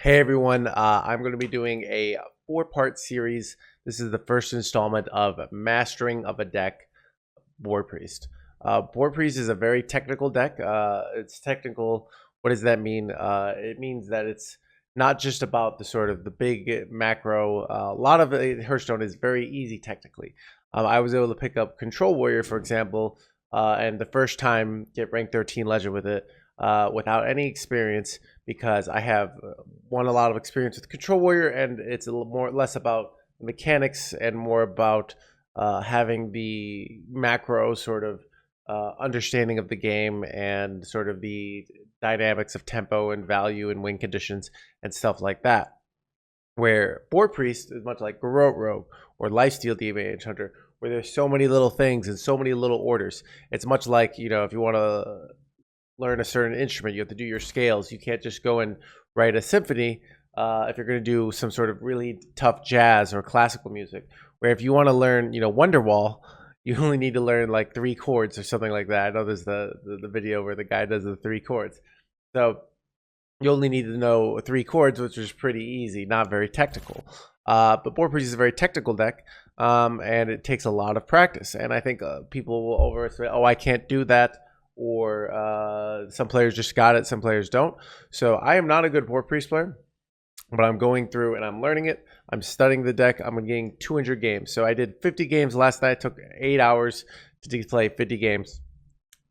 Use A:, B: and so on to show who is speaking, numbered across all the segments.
A: Hey everyone, I'm going to be doing a four-part series. This is the first installment of Mastering of a Deck, Boar Priest. Boar Priest is a very technical deck. It's technical. What does that mean? It means that it's not just about the sort of the big macro. A lot of Hearthstone is very easy technically. I was able to pick up Control Warrior, for example, and the first time get rank 13 Legend with it without any experience because I have won a lot of experience with Control Warrior, and it's a little more less about mechanics and more about having the macro sort of understanding of the game and sort of the dynamics of tempo and value and win conditions and stuff like that. Where Boar Priest is much like Garrote Rogue or Lifesteal Mage Hunter, where there's so many little things and so many little orders. It's much like, if you want to learn a certain instrument, you have to do your scales. You can't just go and write a symphony if you're going to do some sort of really tough jazz or classical music. Where if you want to learn, Wonderwall, you only need to learn like 3 chords or something like that. I know there's the video where the guy does the 3 chords. So you only need to know 3 chords, which is pretty easy, not very technical. But Boar Priest is a very technical deck, and it takes a lot of practice. And I think people will overestimate, oh, I can't do that, or some players just got it, some players don't. So I am not a good Boar Priest player, but I'm going through and I'm learning it. I'm studying the deck. I'm getting 200 games. So I did 50 games last night. It took 8 hours to play 50 games.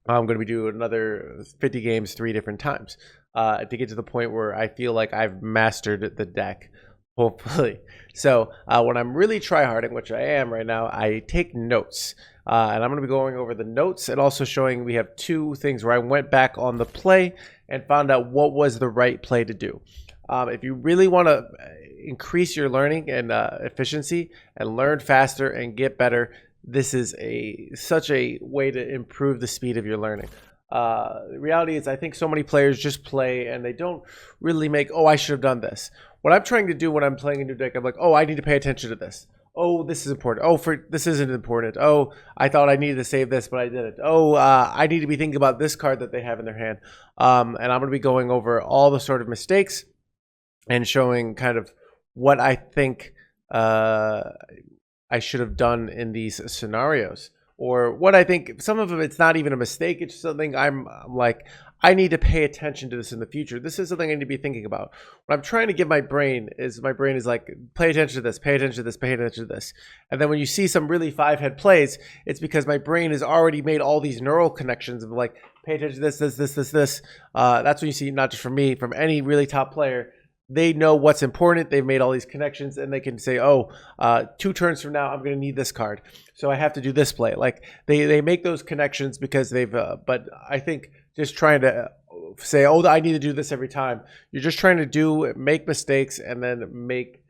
A: I'm going to be doing another 50 games 3 different times to get to the point where I feel like I've mastered the deck, hopefully. So when I'm really tryharding, which I am right now, I take notes. And I'm going to be going over the notes and also showing we have 2 things where I went back on the play and found out what was the right play to do. If you really want to increase your learning and efficiency and learn faster and get better, this is such a way to improve the speed of your learning. The reality is I think so many players just play and they don't really make, oh, I should have done this. What I'm trying to do when I'm playing a new deck, I'm like, oh, I need to pay attention to this. Oh, this is important. Oh, this isn't important. Oh, I thought I needed to save this, but I didn't. Oh, I need to be thinking about this card that they have in their hand. And I'm going to be going over all the sort of mistakes and showing kind of what I think I should have done in these scenarios. Or what I think, some of them, it's not even a mistake. It's something I'm like, I need to pay attention to this in the future. This is something I need to be thinking about. What I'm trying to give my brain is like, pay attention to this, pay attention to this, pay attention to this. And then when you see some really 5-head plays, it's because my brain has already made all these neural connections of like, pay attention to this, this, this, this, this. That's when you see, not just from me, from any really top player. They know what's important. They've made all these connections, and they can say, oh, 2 turns from now, I'm going to need this card. So I have to do this play. Like they make those connections because they've, but I think just trying to say, oh, I need to do this every time. You're just trying to make mistakes and then make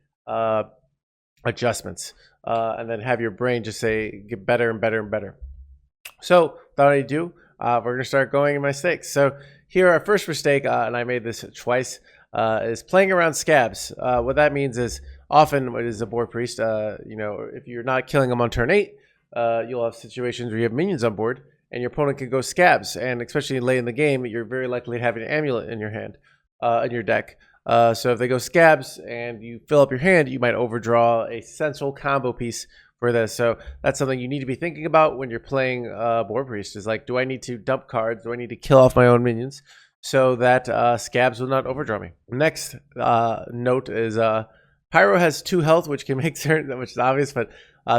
A: adjustments and then have your brain just say, get better and better and better. So without any ado, we're going to start going in mistakes. So here, our first mistake, and I made this twice, is playing around scabs. What that means is often what is a Boar Priest, if you're not killing them on turn 8, you'll have situations where you have minions on board and your opponent can go scabs. And especially late in the game, you're very likely to have an amulet in your hand, in your deck. So if they go scabs and you fill up your hand, you might overdraw a central combo piece for this. So that's something you need to be thinking about when you're playing Boar Priest, is like, do I need to dump cards? Do I need to kill off my own minions so that scabs will not overdraw me? Next note is Pyro has 2 health, which can make certain, which is obvious, but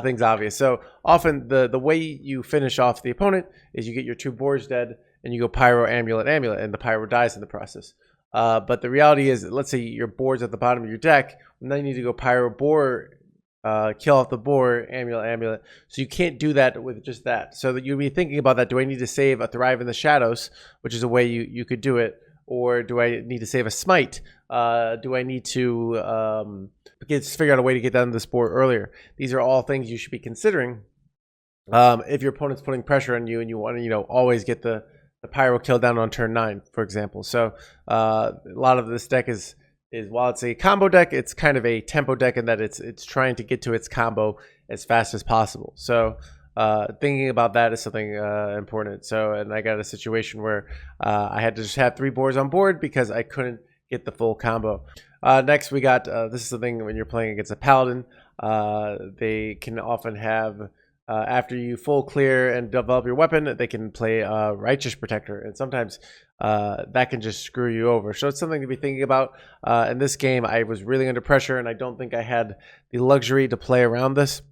A: things obvious. So often the way you finish off the opponent is you get your 2 boars dead and you go Pyro, Amulet, Amulet, and the Pyro dies in the process. But the reality is, let's say your boar's at the bottom of your deck, and then you need to go Pyro, Boar, kill off the boar, Amulet, Amulet. So you can't do that with just that. So that you'll be thinking about that. Do I need to save a Thrive in the Shadows, which is a way you could do it? Or do I need to save a Smite? Do I need to figure out a way to get down to this board earlier? These are all things you should be considering if your opponent's putting pressure on you and you want to, always get the Pyro kill down on turn 9, for example. So a lot of this deck is while it's a combo deck, it's kind of a tempo deck in that it's trying to get to its combo as fast as possible. So thinking about that is something important. So, and I got a situation where I had to just have 3 boars on board because I couldn't get the full combo. Next, we got this is the thing when you're playing against a paladin. They can often have after you full clear and develop your weapon, they can play Righteous Protector, and sometimes that can just screw you over. So it's something to be thinking about. In this game, I was really under pressure, and I don't think I had the luxury to play around this.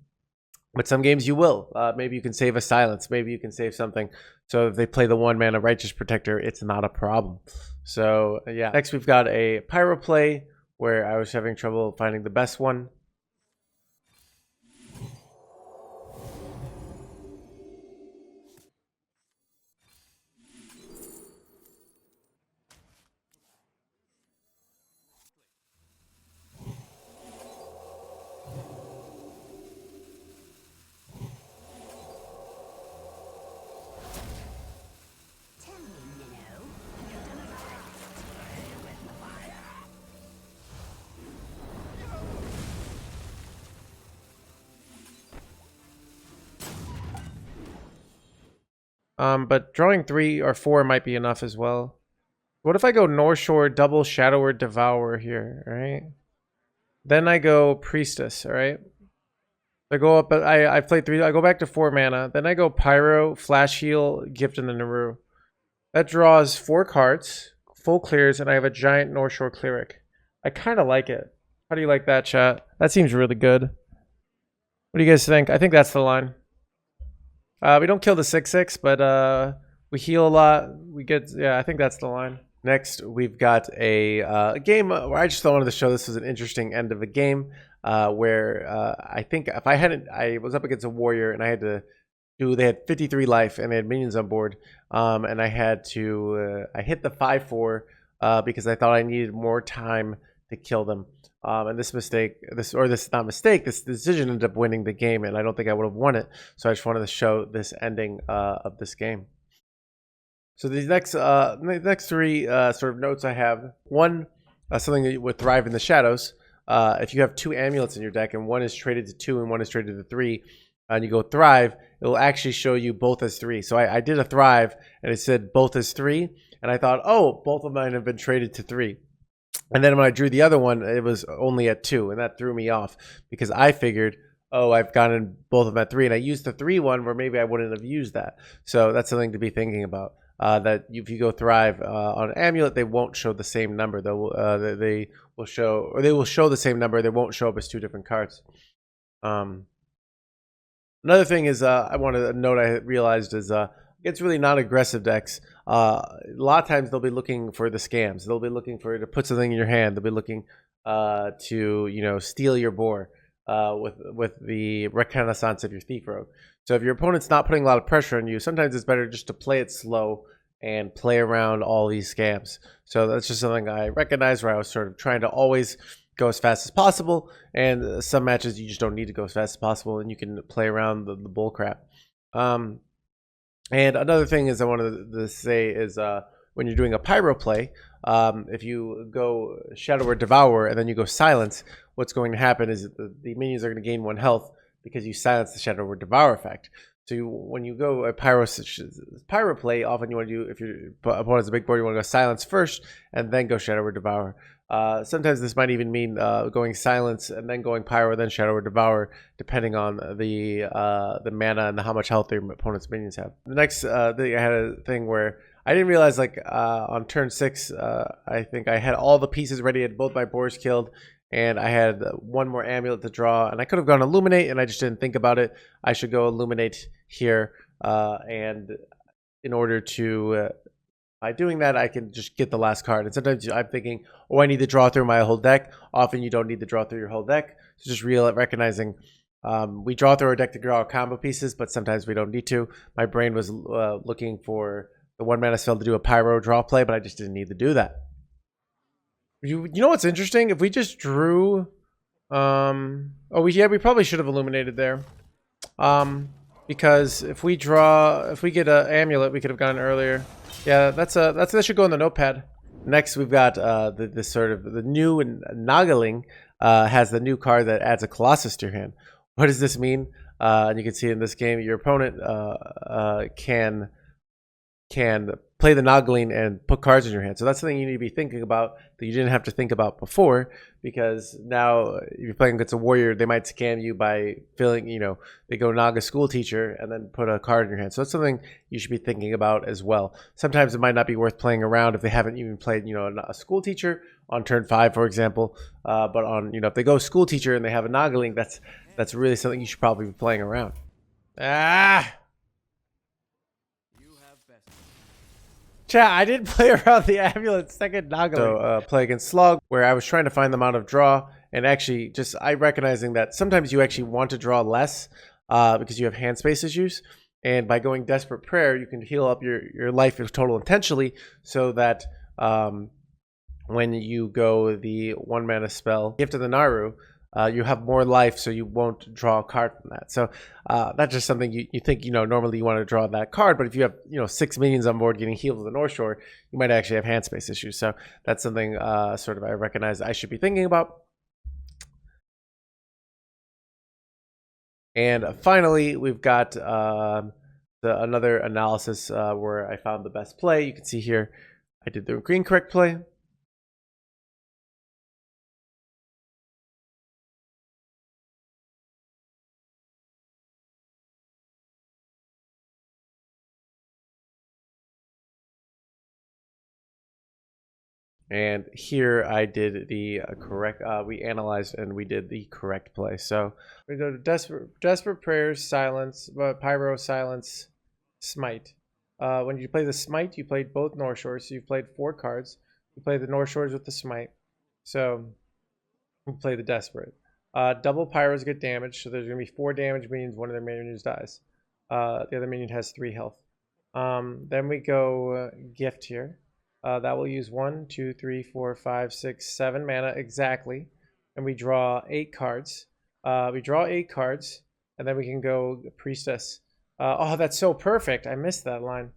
A: But some games you will. Maybe you can save a silence. Maybe you can save something. So if they play the 1-mana Righteous Protector, it's not a problem. So yeah. Next, we've got a Pyro play where I was having trouble finding the best one. But drawing 3 or 4 might be enough as well. What if I go North Shore, double Shadower, Devourer here, right? Then I go Priestess, all right? I go up, I played 3, I go back to 4 mana. Then I go Pyro, Flash Heal, Gift, and the Naru. That draws 4 cards, full clears, and I have a giant North Shore Cleric. I kind of like it. How do you like that, chat? That seems really good. What do you guys think? I think that's the line. We don't kill the 6/6, but we heal a lot. We get, yeah, I think that's the line. Next, we've got a game where I just wanted to show this was an interesting end of a game where I think if I hadn't, I was up against a warrior and I had to do, they had 53 life and they had minions on board. And I had to, I hit the 5/4 because I thought I needed more time to kill them. And this decision ended up winning the game, and I don't think I would have won it. So I just wanted to show this ending of this game. So these next 3 sort of notes I have. One, something that would thrive in the shadows. If you have 2 amulets in your deck, and one is traded to 2 and one is traded to 3, and you go thrive, it will actually show you both as 3. So I did a thrive, and it said both as 3, and I thought, oh, both of mine have been traded to 3. And then when I drew the other one, it was only at 2, and that threw me off because I figured, oh, I've gotten both of them at 3, and I used the 3 one where maybe I wouldn't have used that. So that's something to be thinking about. That if you go thrive on amulet, they won't show the same number. They will show the same number. They won't show up as 2 different cards. Another thing is I wanted a note I realized is against really non-aggressive decks, a lot of times they'll be looking for the scams. They'll be looking for to put something in your hand. They'll be looking to steal your boar with the reconnaissance of your thief rogue. So if your opponent's not putting a lot of pressure on you, sometimes it's better just to play it slow and play around all these scams. So that's just something I recognize where I was sort of trying to always go as fast as possible, and some matches you just don't need to go as fast as possible, and you can play around the bull crap. And another thing is I wanted to say is when you're doing a pyro play, if you go Shadow or Devour and then you go Silence, what's going to happen is the minions are going to gain 1 health because you silence the Shadow or Devour effect. So when you go a pyro play, often you want to do, if your opponent's a big board, you want to go Silence first and then go Shadow or Devour. Sometimes this might even mean going Silence and then going Pyro, then Shadow or Devour, depending on the mana and how much health your opponent's minions have. The next thing, I had a thing where I didn't realize, like on turn 6, I think I had all the pieces ready, I had both my boars killed, and I had 1 more amulet to draw, and I could have gone Illuminate, and I just didn't think about it. I should go Illuminate here, and in order to by doing that, I can just get the last card. And sometimes I'm thinking, oh, I need to draw through my whole deck. Often you don't need to draw through your whole deck. So just recognizing we draw through our deck to draw combo pieces, but sometimes we don't need to. My brain was looking for the 1 mana spell to do a pyro draw play, but I just didn't need to do that. You know what's interesting? If we just drew, we probably should have illuminated there. Because if we get an amulet, we could have gone earlier. Yeah, that should go in the notepad. Next, we've got the sort of the new Nagaling has the new card that adds a Colossus to your hand. What does this mean? And you can see in this game, your opponent can can play the noggling and put cards in your hand. So that's something you need to be thinking about that you didn't have to think about before, because now if you're playing against a warrior, they might scam you by feeling, they go Naga school teacher and then put a card in your hand. So that's something you should be thinking about as well. Sometimes it might not be worth playing around if they haven't even played, a school teacher on turn 5, for example. But on, if they go school teacher and they have a noggling, that's really something you should probably be playing around. Chat, I didn't play around the amulet's second noggling. So play against Slug, where I was trying to find the amount of draw, and actually I recognizing that sometimes you actually want to draw less because you have hand space issues. And by going Desperate Prayer, you can heal up your life of total intentionally, so that when you go the 1 mana spell, Gift of the Naru, you have more life, so you won't draw a card from that. So that's just something you think, normally you want to draw that card, but if you have, 6 minions on board getting healed to the North Shore, you might actually have hand space issues. So that's something sort of I recognize I should be thinking about. And finally, we've got another analysis where I found the best play. You can see here, I did the green correct play. And here I did the correct, we analyzed and we did the correct play. So we go to Desperate Prayers, Silence, Pyro, Silence, Smite. When you play the Smite, you played both North Shores, so you played 4 cards. You play the North Shores with the Smite. So you play the Desperate. Double Pyros get damaged, so there's going to be 4 damage minions, one of their minions dies. The other minion has 3 health. Then we go Gift here. That will use 1, 2, 3, 4, 5, 6, 7 mana exactly. And we draw 8 cards. We draw 8 cards, and then we can go Priestess. Oh, that's so perfect. I missed that line.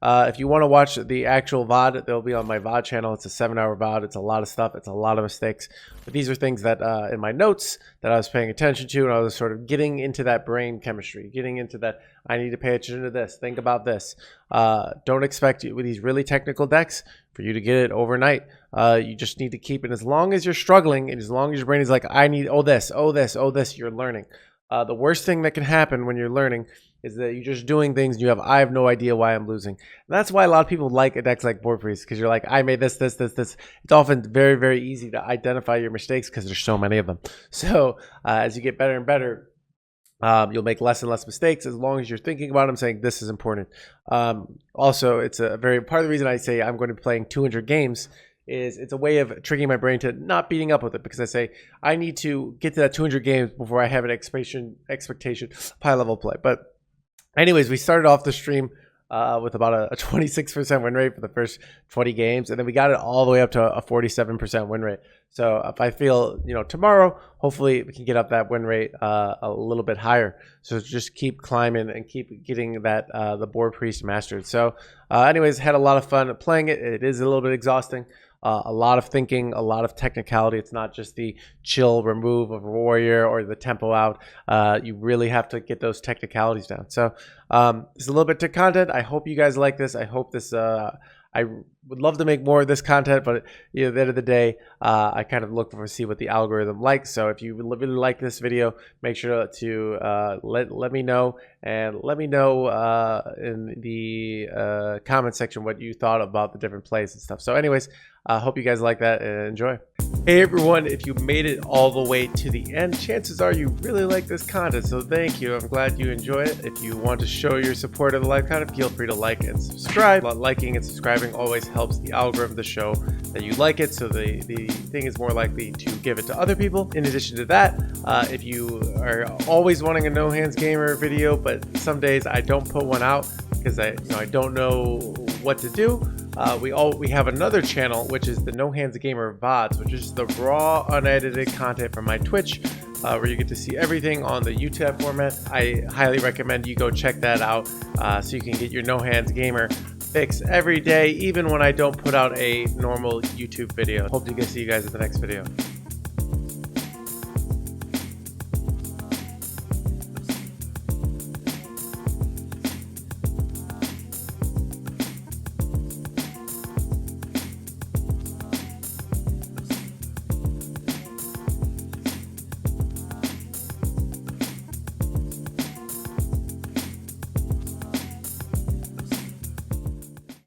A: If you want to watch the actual VOD, they'll be on my VOD channel. It's a 7-hour VOD. It's a lot of stuff. It's a lot of mistakes. But these are things that in my notes that I was paying attention to, and I was sort of getting into that brain chemistry, getting into that, I need to pay attention to this, think about this. Don't expect with these really technical decks for you to get it overnight. You just need to keep it. As long as you're struggling, and as long as your brain is like, I need, oh this, you're learning. The worst thing that can happen when you're learning is that you're just doing things and I have no idea why I'm losing. And that's why a lot of people like a deck like Boar Priest, because you're like, I made this. It's often very, very easy to identify your mistakes because there's so many of them. So as you get better and better, you'll make less and less mistakes as long as you're thinking about them, saying this is important. Also, it's a very part of the reason I say I'm going to be playing 200 games is it's a way of tricking my brain to not beating up with it, because I say I need to get to that 200 games before I have an expectation of high level play. But anyways, we started off the stream with about a 26% win rate for the first 20 games, and then we got it all the way up to a 47% win rate. So if I feel, tomorrow, hopefully we can get up that win rate a little bit higher. So just keep climbing and keep getting that the Boar Priest mastered. So anyways, had a lot of fun playing it. It is a little bit exhausting. A lot of thinking, a lot of technicality. It's not just the chill remove of a warrior or the tempo out. You really have to get those technicalities down. So it's a little bit to content. I hope you guys like this. I hope this, I would love to make more of this content, but at the end of the day, I kind of look to see what the algorithm likes. So if you really like this video, make sure to let me know, and let me know in the comment section what you thought about the different plays and stuff. So anyways, I hope you guys like that and enjoy. Hey everyone, if you made it all the way to the end, chances are you really like this content, so thank you. I'm glad you enjoy it. If you want to show your support of the live content, feel free to like and subscribe. Liking and subscribing always helps the algorithm of the show that you like it, so the thing is more likely to give it to other people. In addition to that, if you are always wanting a No Hands Gamer video, but some days I don't put one out because I don't know what to do, we have another channel, which is the No Hands Gamer VODs, which is the raw, unedited content from my Twitch, where you get to see everything on the YouTube format. I highly recommend you go check that out, so you can get your No Hands Gamer fix every day, even when I don't put out a normal YouTube video. Hope to see you guys in the next video.